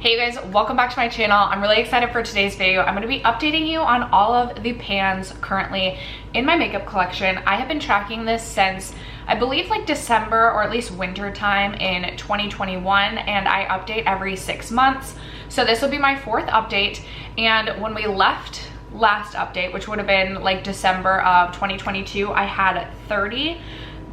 Hey you guys, welcome back to my channel. I'm really excited for today's video. I'm going to be updating you on all of the pans currently in my makeup collection. I have been tracking this since I believe like December or at least winter time in 2021, and I update every 6 months. So this will be my 4th update, and when we left last update, which would have been like December of 2022, I had 30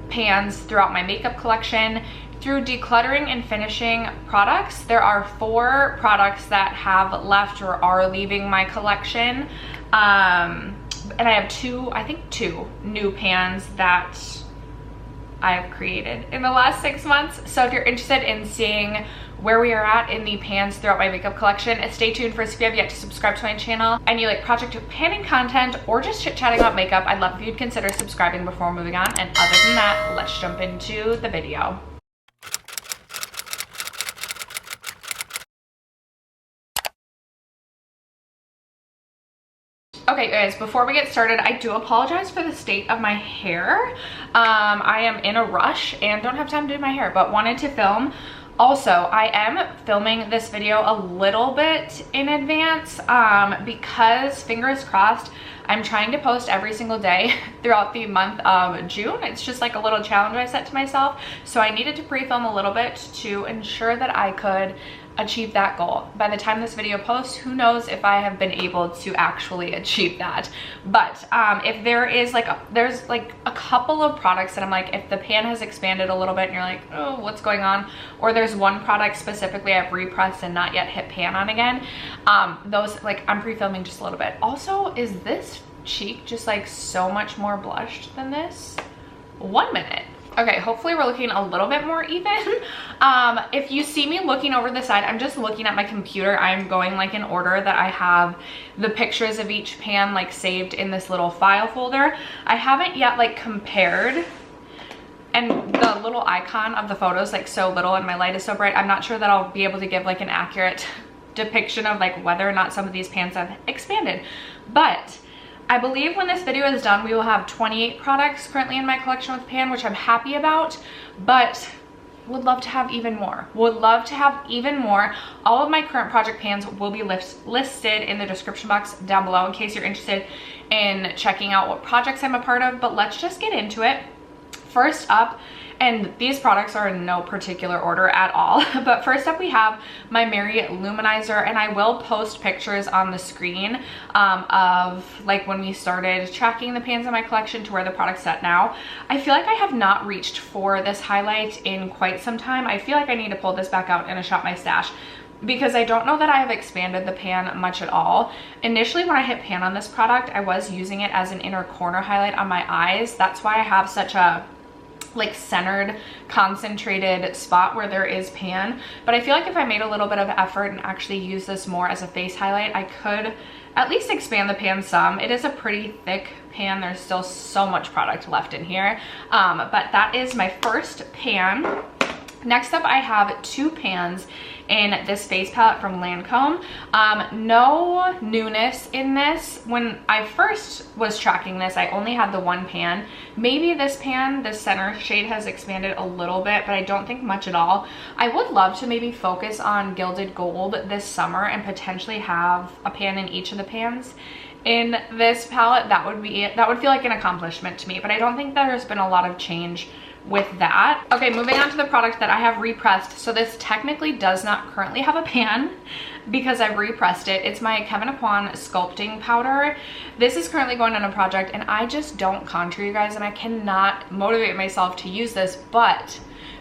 pans throughout my makeup collection. Through decluttering and finishing products, there are 4 products that have left or are leaving my collection. And I have two new pans that I've created in the last 6 months. So if you're interested in seeing where we are at in the pans throughout my makeup collection, stay tuned for this. If you have yet to subscribe to my channel and you like project panning content or just chit-chatting about makeup, I'd love if you'd consider subscribing before moving on. And other than that, let's jump into the video. Okay guys, before we get started, I do apologize for the state of my hair. I am in a rush and don't have time to do my hair, but wanted to film. Also, I am filming this video a little bit in advance because, fingers crossed, I'm trying to post every single day throughout the month of June. It's just like a little challenge I set to myself. So I needed to pre-film a little bit to ensure that I could achieve that goal. By the time this video posts, who knows if I have been able to actually achieve that. But if there is there's a couple of products that I'm like, if the pan has expanded a little bit and you're like, oh, what's going on? Or there's one product specifically I've repressed and not yet hit pan on again. Those, I'm pre-filming just a little bit. Also, is this cheek just like so much more blushed than this? 1 minute. Okay, hopefully we're looking a little bit more even. If you see me looking over the side, I'm just looking at my computer. I'm going like in order that I have the pictures of each pan like saved in this little file folder. I haven't yet like compared, and the little icon of the photos like so little and my light is so bright, I'm not sure that I'll be able to give like an accurate depiction of like whether or not some of these pans have expanded. But I believe when this video is done, we will have 28 products currently in my collection with pan, which I'm happy about, but would love to have even more. Would love to have even more. All of my current project pans will be listed in the description box down below in case you're interested in checking out what projects I'm a part of, but let's just get into it. First up, and these products are in no particular order at all, but first up we have my Mary Luminizer, and I will post pictures on the screen of like when we started tracking the pans in my collection to where the product's at now. I feel like I have not reached for this highlight in quite some time. I feel like I need to pull this back out and shop my stash, because I don't know that I have expanded the pan much at all. Initially when I hit pan on this product, I was using it as an inner corner highlight on my eyes. That's why I have such a like centered, concentrated spot where there is pan. But I feel like if I made a little bit of effort and actually use this more as a face highlight, I could at least expand the pan some. It is a pretty thick pan. There's still so much product left in here. But that is my first pan. Next up, I have 2 pans in this face palette from Lancome. No newness in this. When I first was tracking this, I only had the 1 pan. Maybe this pan, the center shade, has expanded a little bit, but I don't think much at all. I would love to maybe focus on gilded gold this summer and potentially have a pan in each of the pans in this palette. That would be it. That would feel like an accomplishment to me, but I don't think there's been a lot of change with that. Okay, moving on to the product that I have repressed. So this technically does not currently have a pan because I've repressed it. It's my Kevyn Aucoin sculpting powder. This is currently going on a project and I just don't contour, you guys, and I cannot motivate myself to use this, but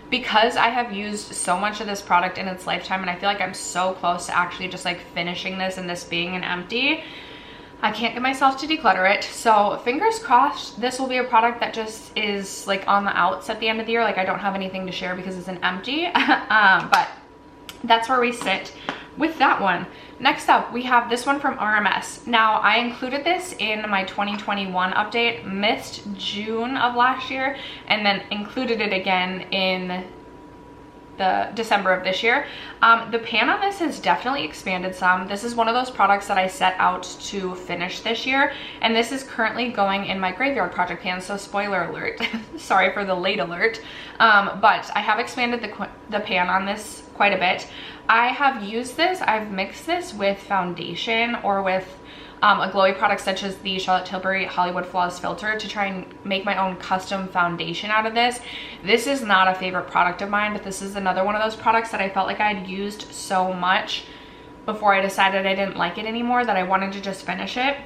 because I have used so much of this product in its lifetime and I feel like I'm so close to actually just like finishing this and this being an empty, I can't get myself to declutter it. So fingers crossed this will be a product that just is like on the outs at the end of the year. Like I don't have anything to share because it's an empty. But that's where we sit with that one. Next up, we have this one from RMS. Now, I included this in my 2021 update, missed June of last year, and then included it again in the December of this year. The pan on this has definitely expanded some. This is one of those products that I set out to finish this year, and this is currently going in my graveyard project pan, so spoiler alert. Sorry for the late alert. But I have expanded the pan on this quite a bit. I have used this, I've mixed this with foundation or with a glowy product such as the Charlotte Tilbury Hollywood Flawless Filter to try and make my own custom foundation out of this. This is not a favorite product of mine, but this is another one of those products that I felt like I'd used so much before I decided I didn't like it anymore that I wanted to just finish it.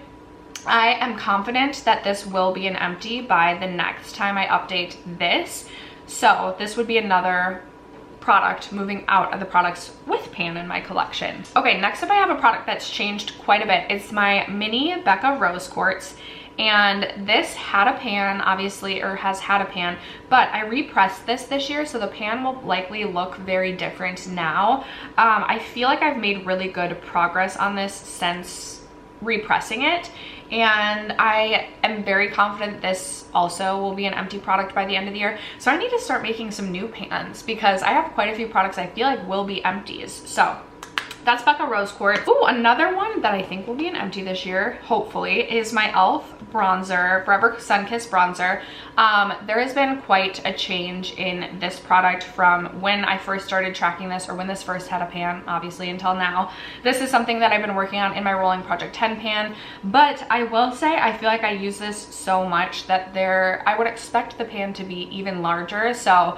I am confident that this will be an empty by the next time I update this. So this would be another product moving out of the products with pan in my collection. Okay, next up I have a product that's changed quite a bit. It's my mini Becca Rose Quartz, and this had a pan, obviously, or has had a pan, but I repressed this year, so the pan will likely look very different now. I feel like I've made really good progress on this since repressing it, and I am very confident this also will be an empty product by the end of the year. So I need to start making some new pans because I have quite a few products I feel like will be empties. So that's Becca Rose Quartz. Ooh, another one that I think will be an empty this year, hopefully, is my e.l.f. bronzer, Forever Sunkissed bronzer. There has been quite a change in this product from when I first started tracking this, or when this first had a pan, obviously, until now. This is something that I've been working on in my Rolling Project 10 pan, but I will say I feel like I use this so much that I would expect the pan to be even larger. So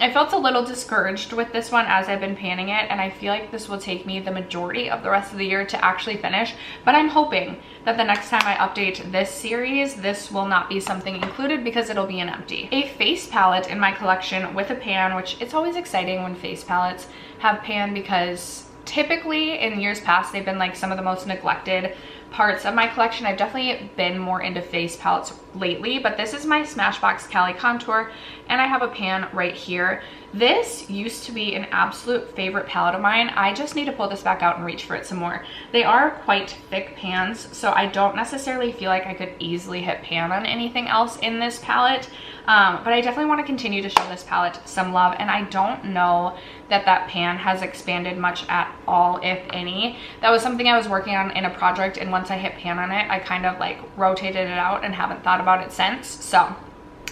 I felt a little discouraged with this one as I've been panning it, and I feel like this will take me the majority of the rest of the year to actually finish, but I'm hoping that the next time I update this series, this will not be something included because it'll be an empty. A face palette in my collection with a pan, which it's always exciting when face palettes have pan because typically in years past they've been like some of the most neglected parts of my collection. I've definitely been more into face palettes lately, but this is my Smashbox Cali Contour, and I have a pan right here. This used to be an absolute favorite palette of mine. I just need to pull this back out and reach for it some more. They are quite thick pans, so I don't necessarily feel like I could easily hit pan on anything else in this palette, but I definitely want to continue to show this palette some love, and I don't know that pan has expanded much at all, if any. That was something I was working on in a project, and once I hit pan on it, I kind of like rotated it out and haven't thought about it since. So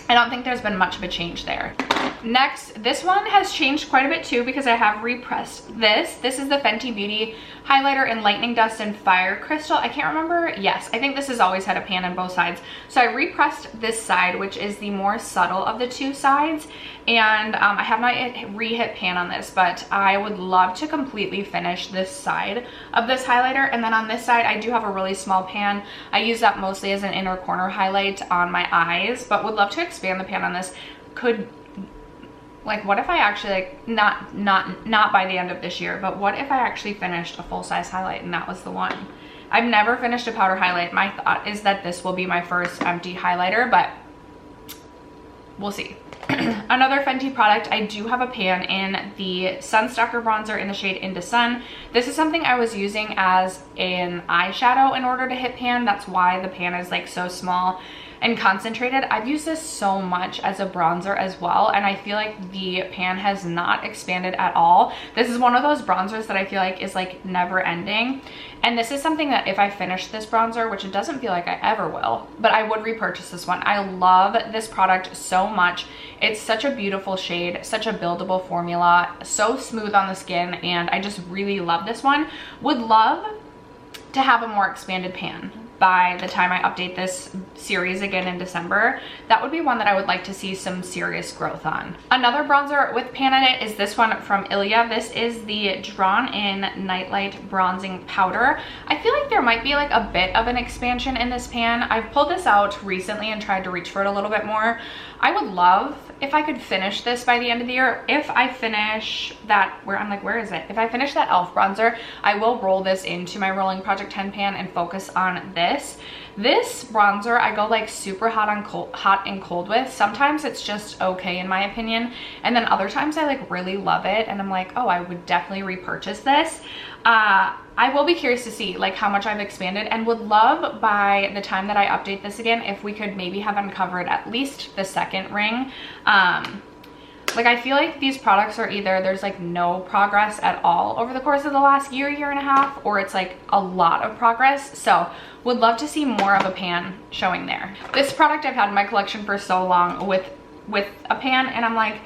I don't think there's been much of a change there. Next, this one has changed quite a bit too because I have repressed this. This is the Fenty Beauty highlighter in Lightning Dust and Fire Crystal. I can't remember. Yes, I think this has always had a pan on both sides. So I repressed this side, which is the more subtle of the two sides. And I have not re-hit pan on this, but I would love to completely finish this side of this highlighter. And then on this side, I do have a really small pan. I use that mostly as an inner corner highlight on my eyes, but would love to expand the pan on this. Like, what if I actually, like, not by the end of this year, but what if I actually finished a full-size highlight and that was the one? I've never finished a powder highlight. My thought is that this will be my first empty highlighter, but we'll see. Another Fenty product, I do have a pan in the Sunstalker bronzer in the shade Into Sun. This is something I was using as an eyeshadow in order to hit pan. That's why the pan is like so small and concentrated. I've used this so much as a bronzer as well, and I feel like the pan has not expanded at all. This is one of those bronzers that I feel like is like never ending, and this is something that if I finish this bronzer, which it doesn't feel like I ever will, but I would repurchase this one. I love this product so much. It's such a beautiful shade, such a buildable formula, so smooth on the skin, and I just really love this one. Would love to have a more expanded pan by the time I update this series again in December. That would be one that I would like to see some serious growth on. Another bronzer with pan in it is this one from Ilia. This is the Drawn In Nightlight Bronzing Powder. I feel like there might be like a bit of an expansion in this pan. I've pulled this out recently and tried to reach for it a little bit more. I would love if I could finish this by the end of the year. If I finish that, where is it? If I finish that e.l.f. bronzer, I will roll this into my Rolling Project 10 pan and focus on this. This bronzer, I go like super hot and cold with. Sometimes it's just okay in my opinion, and then other times I like really love it and I'm like, oh, I would definitely repurchase this. I will be curious to see like how much I've expanded, and would love by the time that I update this again if we could maybe have uncovered at least the second ring. Like, I feel like these products are either there's like no progress at all over the course of the last year and a half, or it's like a lot of progress. So would love to see more of a pan showing there. This product I've had in my collection for so long with a pan, and I'm like,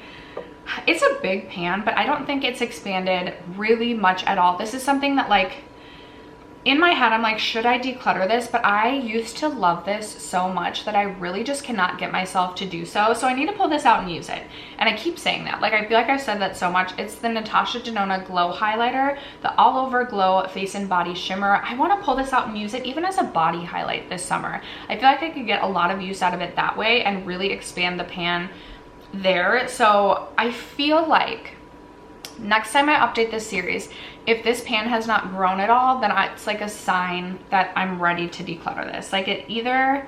it's a big pan, but I don't think it's expanded really much at all. This is something that, like, in my head, I'm like, should I declutter this? But I used to love this so much that I really just cannot get myself to do so. So I need to pull this out and use it. And I keep saying that. Like, I feel like I've said that so much. It's the Natasha Denona Glow Highlighter, the All Over Glow Face and Body Shimmer. I want to pull this out and use it even as a body highlight this summer. I feel like I could get a lot of use out of it that way and really expand the pan there. So I feel like next time I update this series, if this pan has not grown at all, then it's like a sign that I'm ready to declutter this. Like, I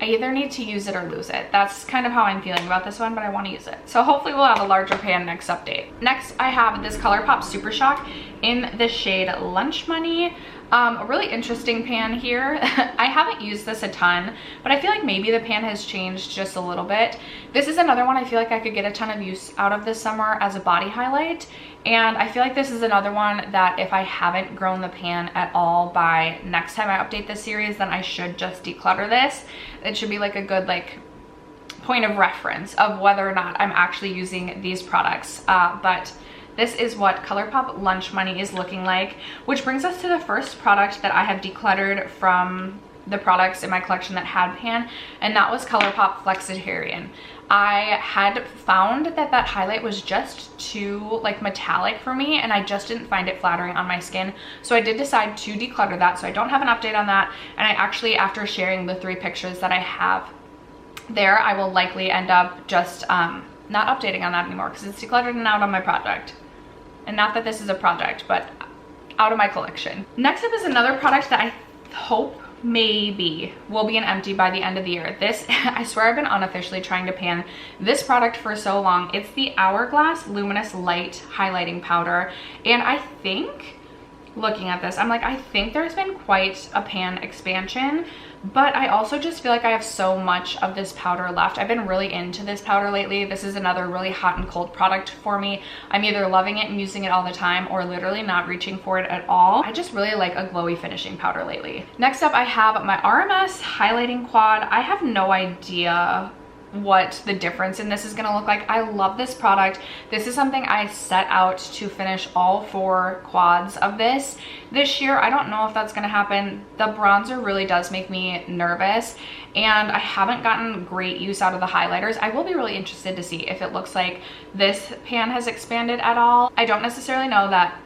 either need to use it or lose it. That's kind of how I'm feeling about this one, but I want to use it. So hopefully we'll have a larger pan next update. Next, I have this ColourPop Super Shock in the shade Lunch Money. A really interesting pan here. I haven't used this a ton, but I feel like maybe the pan has changed just a little bit. This is another one I feel like I could get a ton of use out of this summer as a body highlight. And I feel like this is another one that if I haven't grown the pan at all by next time I update this series, then I should just declutter this. It should be like a good point of reference of whether or not I'm actually using these products. But this is what ColourPop Lunch Money is looking like, which brings us to the first product that I have decluttered from the products in my collection that had pan, and that was ColourPop Flexitarian. I had found that highlight was just too metallic for me, and I just didn't find it flattering on my skin. So I did decide to declutter that. So I don't have an update on that. And I actually, after sharing the 3 pictures that I have there, I will likely end up just not updating on that anymore because it's decluttered and out on my project. And not that this is a project, but out of my collection. Next up is another product that I hope maybe will be an empty by the end of the year. This, I swear I've been unofficially trying to pan this product for so long. It's the Hourglass Luminous Light Highlighting Powder. And I think, looking at this, I'm like, I think there's been quite a pan expansion, but I also just feel like I have so much of this powder left. I've been really into this powder lately. This is another really hot and cold product for me. I'm either loving it and using it all the time or literally not reaching for it at all. I just really like a glowy finishing powder lately. Next up, I have my RMS Highlighting Quad. I have no idea what the difference in this is gonna look like. I love this product. This is something I set out to finish all 4 quads of this year. I don't know if that's gonna happen. The bronzer really does make me nervous, and I haven't gotten great use out of the highlighters. I will be really interested to see if it looks like this pan has expanded at all. I don't necessarily know that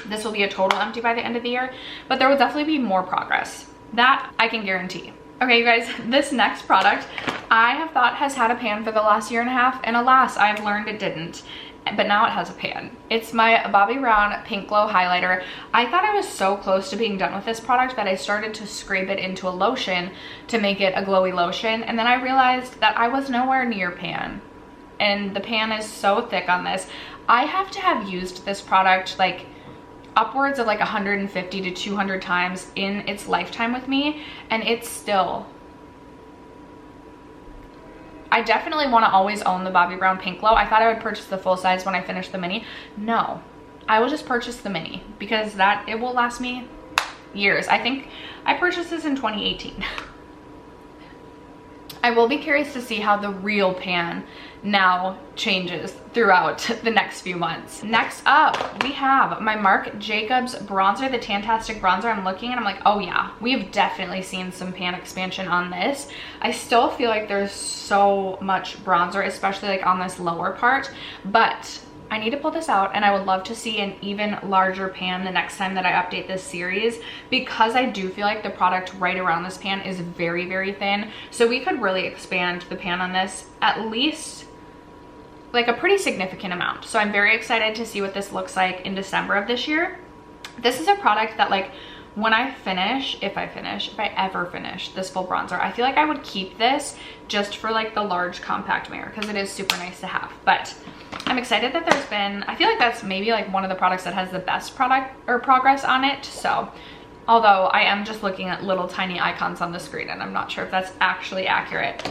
this will be a total empty by the end of the year, but there will definitely be more progress. That I can guarantee. Okay, you guys, this next product I have thought has had a pan for the last year and a half, and alas, I've learned it didn't. But now it has a pan. It's my Bobbi Brown Pink Glow Highlighter. I thought I was so close to being done with this product that I started to scrape it into a lotion to make it a glowy lotion, and then I realized that I was nowhere near pan. And the pan is so thick on this. I have to have used this product like upwards of like 150 to 200 times in its lifetime with me, and it's still, I definitely want to always own the Bobbi Brown Pink Glow. I thought I would purchase the full size when I finish the mini. No, I will just purchase the mini because it will last me years. I think I purchased this in 2018. I will be curious to see how the real pan now changes throughout the next few months. Next up, we have my Marc Jacobs bronzer, the Tantastic bronzer. I'm looking and I'm like, oh yeah, we have definitely seen some pan expansion on this. I still feel like there's so much bronzer, especially like on this lower part, but I need to pull this out, and I would love to see an even larger pan the next time that I update this series, because I do feel like the product right around this pan is very, very thin. So we could really expand the pan on this at least like a pretty significant amount. So I'm very excited to see what this looks like in December of this year. This is a product that like when I finish, if I ever finish this full bronzer, I feel like I would keep this just for like the large compact mirror because it is super nice to have. But I'm excited that there's been, I feel like that's maybe like one of the products that has the best product or progress on it. So although I am just looking at little tiny icons on the screen and I'm not sure if that's actually accurate.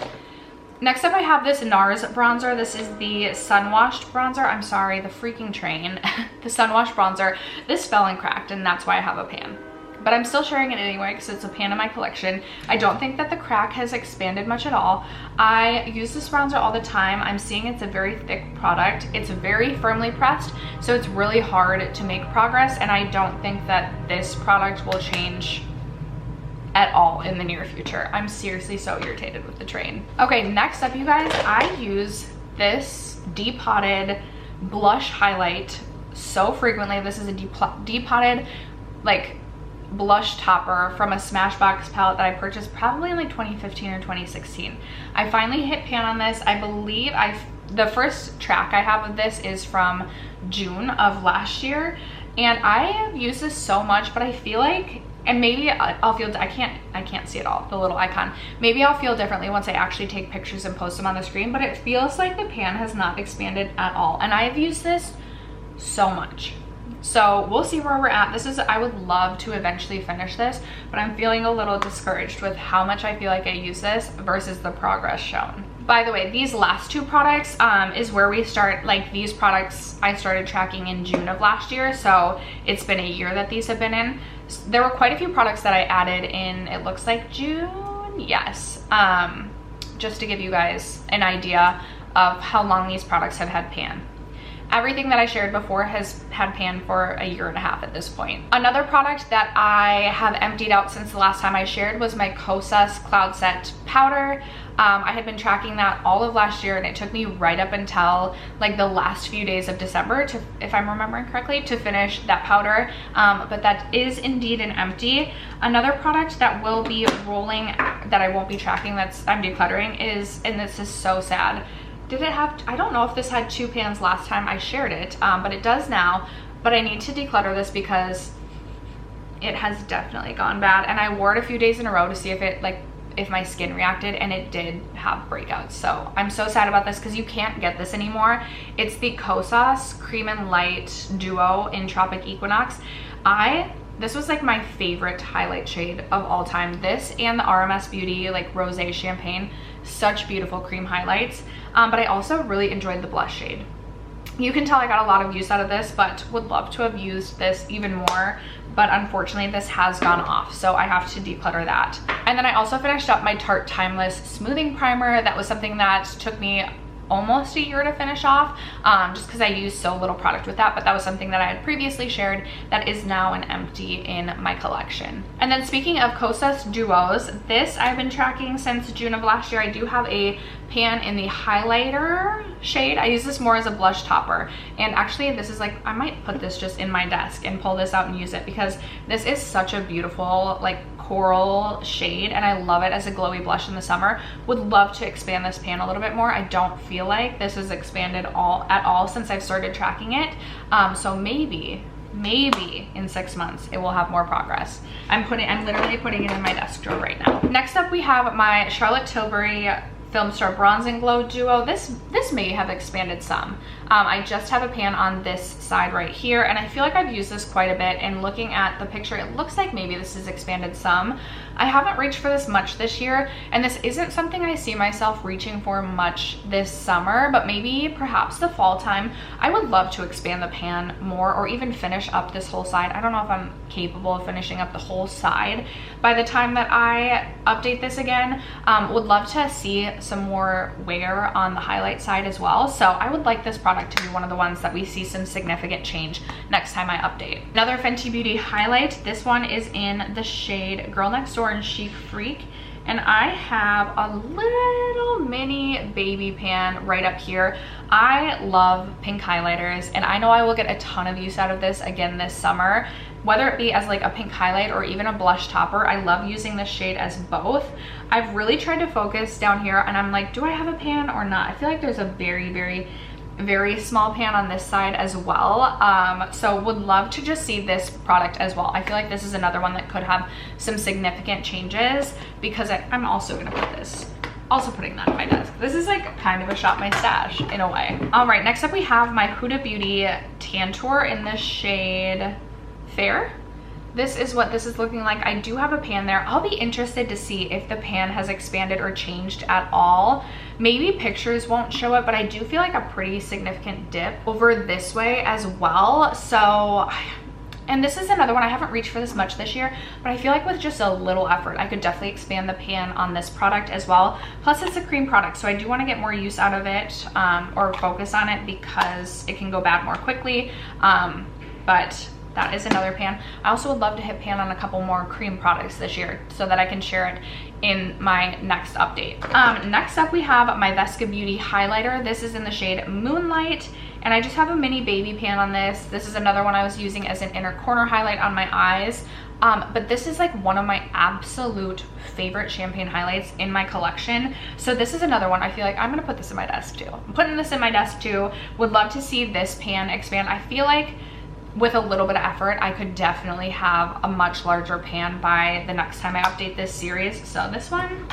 Next up, I have this NARS bronzer. This is the Sun Washed bronzer. I'm sorry, the freaking train. The Sun Washed bronzer. This fell and cracked, and that's why I have a pan. But I'm still sharing it anyway because it's a pan in my collection. I don't think that the crack has expanded much at all. I use this bronzer all the time. I'm seeing it's a very thick product. It's very firmly pressed, so it's really hard to make progress, and I don't think that this product will change at all in the near future. I'm seriously so irritated with the train. Okay, next up, you guys, I use this depotted blush highlight so frequently. This is a depotted like blush topper from a Smashbox palette that I purchased probably in like 2015 or 2016. I finally hit pan on this. I believe the first track I have of this is from June of last year, and I have used this so much, but I feel like, and maybe I'll feel, I can't see it all, the little icon. Maybe I'll feel differently once I actually take pictures and post them on the screen, but it feels like the pan has not expanded at all. And I've used this so much. So we'll see where we're at. I would love to eventually finish this, but I'm feeling a little discouraged with how much I feel like I use this versus the progress shown. By the way, these last two products is where we start, like these products I started tracking in June of last year, so it's been a year that these have been in. There were quite a few products that I added in, it looks like June, yes, just to give you guys an idea of how long these products have had pan. Everything that I shared before has had pan for a year and a half at this point. Another product that I have emptied out since the last time I shared was my Kosas Cloud Set Powder. I had been tracking that all of last year, and it took me right up until like the last few days of December to, if I'm remembering correctly, to finish that powder. But that is indeed an empty. Another product that will be rolling, that I won't be tracking, I'm decluttering, is, and this is so sad, did it have, I don't know if this had 2 pans last time I shared it, but it does now. But I need to declutter this because it has definitely gone bad, and I wore it a few days in a row to see if it, like, if my skin reacted, and it did have breakouts. So I'm so sad about this because you can't get this anymore. It's the Kosas Cream and Light Duo in Tropic Equinox. This was like my favorite highlight shade of all time. This and the RMS Beauty like Rosé Champagne, such beautiful cream highlights. But I also really enjoyed the blush shade. You can tell I got a lot of use out of this, but would love to have used this even more. But unfortunately, this has gone off, so I have to declutter that. And then I also finished up my Tarte Timeless Smoothing Primer. That was something that took me almost a year to finish off, just because I used so little product with that, but that was something that I had previously shared that is now an empty in my collection. And then speaking of Kosas Duos, this I've been tracking since June of last year. I do have a pan in the highlighter shade. I use this more as a blush topper, and actually this is like, I might put this just in my desk and pull this out and use it because this is such a beautiful like coral shade, and I love it as a glowy blush in the summer. Would love to expand this pan a little bit more. I don't feel like this has expanded at all since I've started tracking it, so maybe in 6 months it will have more progress. I'm literally putting it in my desk drawer right now. Next up, we have my Charlotte Tilbury Film Store Bronze and Glow Duo. This may have expanded some. I just have a pan on this side right here, and I feel like I've used this quite a bit, and looking at the picture, it looks like maybe this has expanded some. I haven't reached for this much this year, and this isn't something I see myself reaching for much this summer, but maybe perhaps the fall time. I would love to expand the pan more, or even finish up this whole side. I don't know if I'm capable of finishing up the whole side by the time that I update this again. Would love to see some more wear on the highlight side as well, so I would like this product to be one of the ones that we see some significant change next time I update. Another Fenty Beauty highlight. This one is in the shade Girl Next Door and Chic Freak, and I have a little mini baby pan right up here. I love pink highlighters, and I know I will get a ton of use out of this again this summer, whether it be as like a pink highlight or even a blush topper. I love using this shade as both. I've really tried to focus down here, and I'm like, do I have a pan or not? I feel like there's a very small pan on this side as well, so would love to just see this product as well. I feel like this is another one that could have some significant changes, because I'm also gonna put this, also putting that on my desk. This is like kind of a shop my stash in a way. All right, next up we have my Huda Beauty Tantour in the shade Fair. this is what this is looking like. I do have a pan there. I'll be interested to see if the pan has expanded or changed at all. Maybe pictures won't show it, but I do feel like a pretty significant dip over this way as well. So, and this is another one, I haven't reached for this much this year, but I feel like with just a little effort, I could definitely expand the pan on this product as well. Plus it's a cream product, so I do want to get more use out of it, or focus on it, because it can go bad more quickly. But that is another pan. I also would love to hit pan on a couple more cream products this year so that I can share it in my next update. Next up we have my Vesca Beauty highlighter. This is in the shade Moonlight, and I just have a mini baby pan on this. This is another one I was using as an inner corner highlight on my eyes. But this is like one of my absolute favorite champagne highlights in my collection. So this is another one. I feel like I'm gonna put this in my desk too. I'm putting this in my desk too. Would love to see this pan expand. I feel like with a little bit of effort, I could definitely have a much larger pan by the next time I update this series. So this one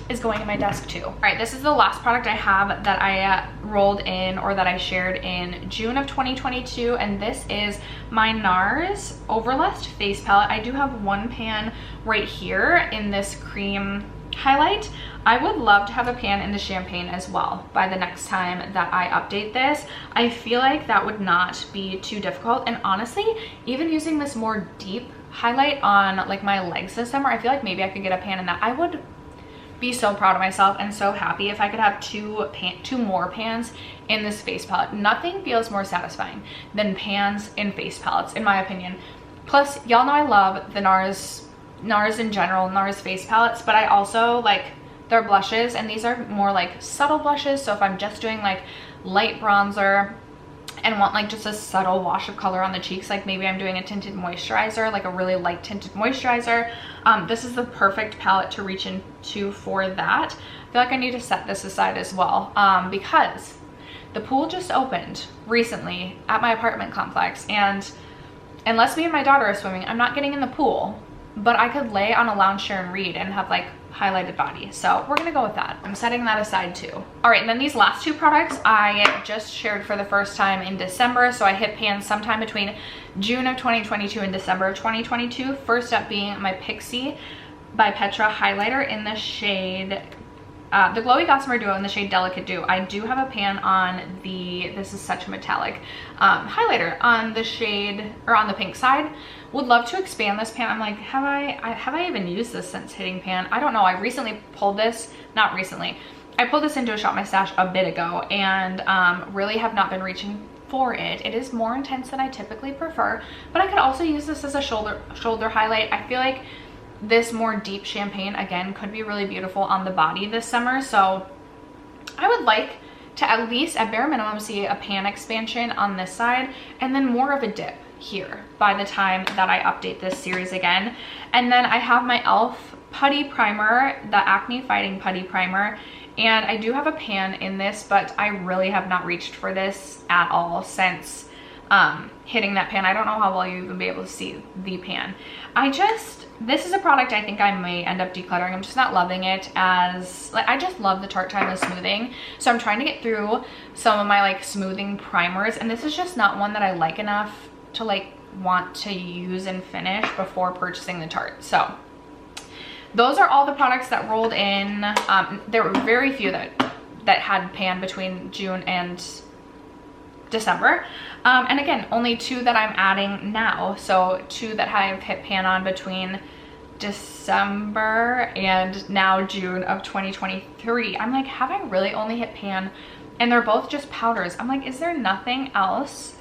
is going in my desk too. All right, this is the last product I have that I rolled in, or that I shared in June of 2022, and this is my NARS Overlust face palette. I do have one pan right here in this cream highlight. I would love to have a pan in the champagne as well by the next time that I update this. I feel like that would not be too difficult, and honestly, even using this more deep highlight on like my legs this summer, I feel like maybe I could get a pan in that. I would be so proud of myself and so happy if I could have two more pans in this face palette. Nothing feels more satisfying than pans in face palettes, in my opinion. Plus, y'all know I love the NARS in general, NARS face palettes, but I also like their blushes, and these are more like subtle blushes. So if I'm just doing like light bronzer and want like just a subtle wash of color on the cheeks, like maybe I'm doing a tinted moisturizer, like a really light tinted moisturizer, this is the perfect palette to reach into for that. I feel like I need to set this aside as well, because the pool just opened recently at my apartment complex, and unless me and my daughter are swimming, I'm not getting in the pool, but I could lay on a lounge chair and read and have like highlighted body. So we're gonna go with that. I'm setting that aside too. All right, and then these last two products I just shared for the first time in December. So I hit pan sometime between June of 2022 and December of 2022. First up being my Pixie by Petra highlighter in the shade, the Glowy Gossamer Duo in the shade Delicate Dew. I do have a pan on the, this is such a metallic highlighter on the shade, or on the pink side. Would love to expand this pan. I'm like, have I even used this since hitting pan? I don't know. I recently pulled this, not recently. I pulled this into a Shop My Stash a bit ago, and really have not been reaching for it. It is more intense than I typically prefer, but I could also use this as a shoulder highlight. I feel like this more deep champagne again could be really beautiful on the body this summer. So I would like to at least at bare minimum see a pan expansion on this side, and then more of a dip here by the time that I update this series again. And then I have my e.l.f. putty primer, the acne fighting putty primer, and I do have a pan in this, but I really have not reached for this at all since hitting that pan. I don't know how well you even be able to see the pan. This is a product I think I may end up decluttering. I'm just not loving it as, like, I just love the Tarte Timeless Smoothing. So I'm trying to get through some of my like smoothing primers, and this is just not one that I like enough to like want to use and finish before purchasing the Tarte. So those are all the products that rolled in. There were very few that had pan between June and December, and again, only two that I'm adding now. So two that I've hit pan on between December and now June of 2023. I'm like, have I really only hit pan? And they're both just powders. I'm like, is there nothing else?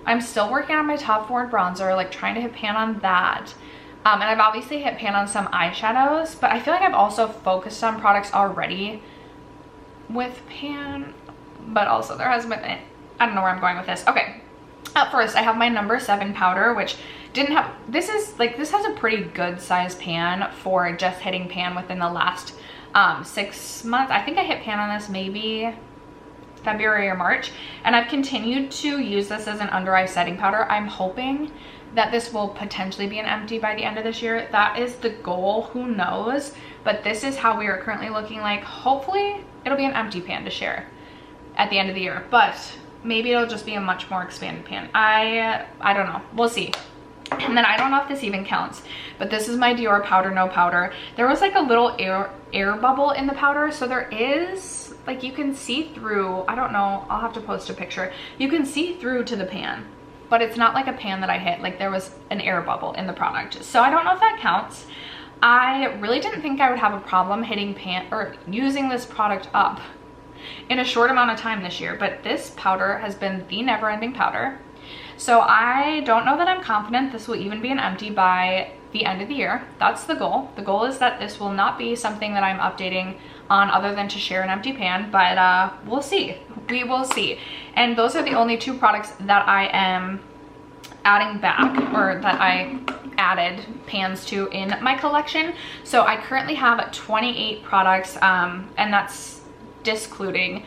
I'm still working on my Top Forward bronzer, like trying to hit pan on that. And I've obviously hit pan on some eyeshadows, but I feel like I've also focused on products already with pan, but also there has been, I don't know where I'm going with this. Okay, up first I have my number 7 powder, which didn't have, this has a pretty good size pan for just hitting pan within the last 6 months. I think I hit pan on this maybe February or March, and I've continued to use this as an under eye setting powder. I'm hoping that this will potentially be an empty by the end of this year. That is the goal, who knows, but this is how we are currently looking like. Hopefully it'll be an empty pan to share at the end of the year, but maybe it'll just be a much more expanded pan. I don't know, we'll see. And then I don't know if this even counts, but this is my Dior Powder No Powder. There was like a little air bubble in the powder, so there is, like, you can see through. I don't know, I'll have to post a picture. You can see through to the pan, but it's not like a pan that I hit. Like, there was an air bubble in the product, so I don't know if that counts. I really didn't think I would have a problem hitting pan or using this product up in a short amount of time this year, but this powder has been the never-ending powder. So I don't know that I'm confident this will even be an empty by the end of the year. That's the goal. The goal is that this will not be something that I'm updating on other than to share an empty pan, but we'll see. We will see. And those are the only 2 products that I am adding back, or that I added pans to in my collection. So I currently have 28 products, and that's discluding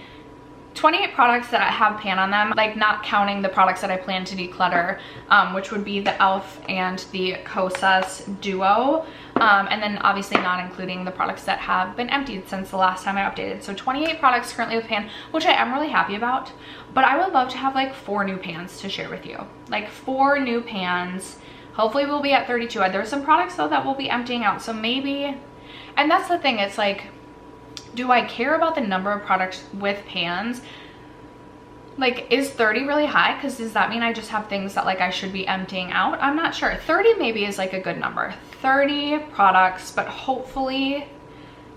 28 products that I have pan on them, like not counting the products that I plan to declutter, which would be the e.l.f. and the Kosas Duo, and then obviously not including the products that have been emptied since the last time I updated. So 28 products currently with pan, which I am really happy about, but I would love to have like 4 new pans to share with you. Like 4 new pans. Hopefully we'll be at 32. There's some products though that we'll be emptying out, so maybe, and that's the thing, it's like, do I care about the number of products with pans? Like, is 30 really high? Because does that mean I just have things that like I should be emptying out? I'm not sure. 30 maybe is like a good number. 30 products, but hopefully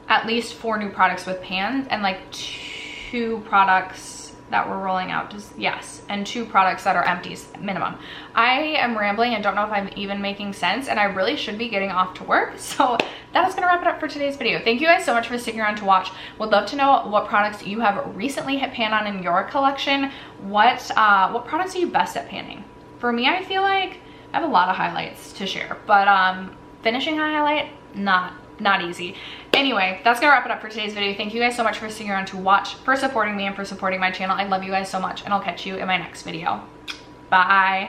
at least 4 new products with pans, and like 2 products that we're rolling out. Yes, and 2 products that are empties minimum. I am rambling and don't know if I'm even making sense, and I really should be getting off to work. So that is gonna wrap it up for today's video. Thank you guys so much for sticking around to watch. Would love to know what products you have recently hit pan on in your collection. What products are you best at panning? For me, I feel like I have a lot of highlights to share, but finishing a highlight, not easy. Anyway, that's gonna wrap it up for today's video. Thank you guys so much for sticking around to watch, for supporting me, and for supporting my channel. I love you guys so much, and I'll catch you in my next video. Bye.